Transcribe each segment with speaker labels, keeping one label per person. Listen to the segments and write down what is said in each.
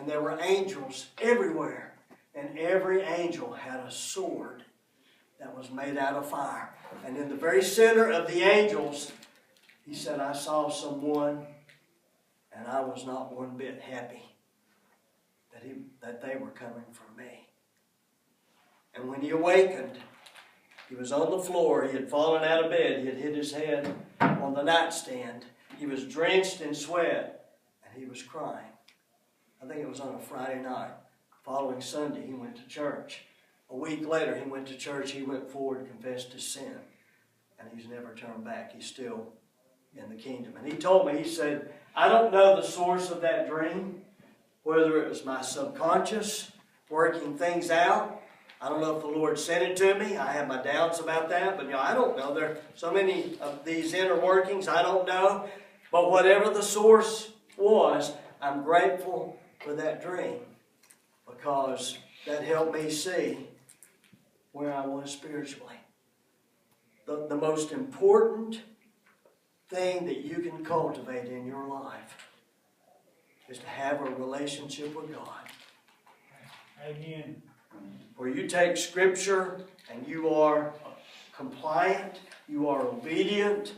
Speaker 1: And there were angels everywhere. And every angel had a sword that was made out of fire. And in the very center of the angels, he said, I saw someone, and I was not one bit happy that they were coming from me. And when he awakened, he was on the floor. He had fallen out of bed. He had hit his head on the nightstand. He was drenched in sweat, and he was crying. I think it was on a Friday night. Following Sunday, he went to church. A week later, he went to church. He went forward and confessed his sin. And he's never turned back. He's still in the kingdom. And he told me, he said, I don't know the source of that dream, whether it was my subconscious working things out. I don't know if the Lord sent it to me. I have my doubts about that. But I don't know. There are so many of these inner workings. I don't know. But whatever the source was, I'm grateful for that dream, because that helped me see where I was spiritually. The most important thing that you can cultivate in your life is to have a relationship with God.
Speaker 2: Amen.
Speaker 1: Where you take Scripture and you are compliant, you are obedient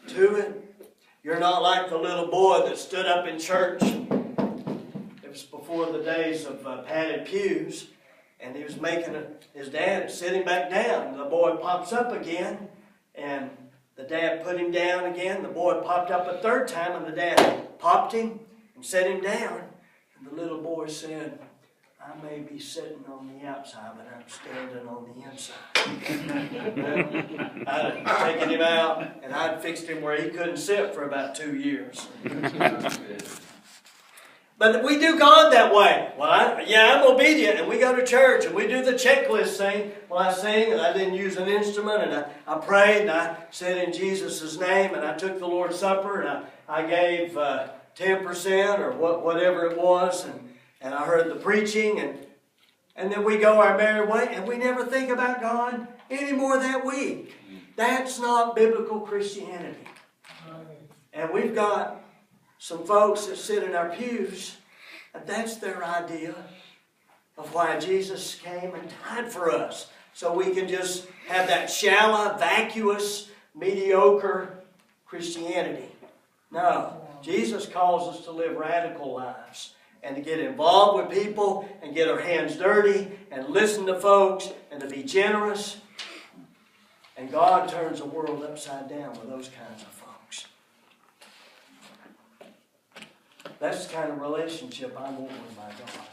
Speaker 1: to it. You're not like the little boy that stood up in church. It was before the days of padded pews, and he was making his dad sit him back down. And the boy pops up again, and the dad put him down again. The boy popped up a third time, and the dad popped him and set him down. And the little boy said, I may be sitting on the outside, but I'm standing on the inside. Well, I'd taken him out, and I'd fixed him where he couldn't sit for about 2 years. But we do God that way. Well, I'm obedient, and we go to church, and we do the checklist thing. Well, I sing, and I didn't use an instrument, and I prayed, and I said in Jesus' name, and I took the Lord's Supper, and I gave 10% or whatever it was, and I heard the preaching, and then we go our merry way, and we never think about God anymore that week. That's not biblical Christianity. And we've got some folks that sit in our pews, and that's their idea of why Jesus came and died for us. So we can just have that shallow, vacuous, mediocre Christianity. No, Jesus calls us to live radical lives and to get involved with people and get our hands dirty and listen to folks and to be generous. And God turns the world upside down with those kinds of folks. That's the kind of relationship I want with my God.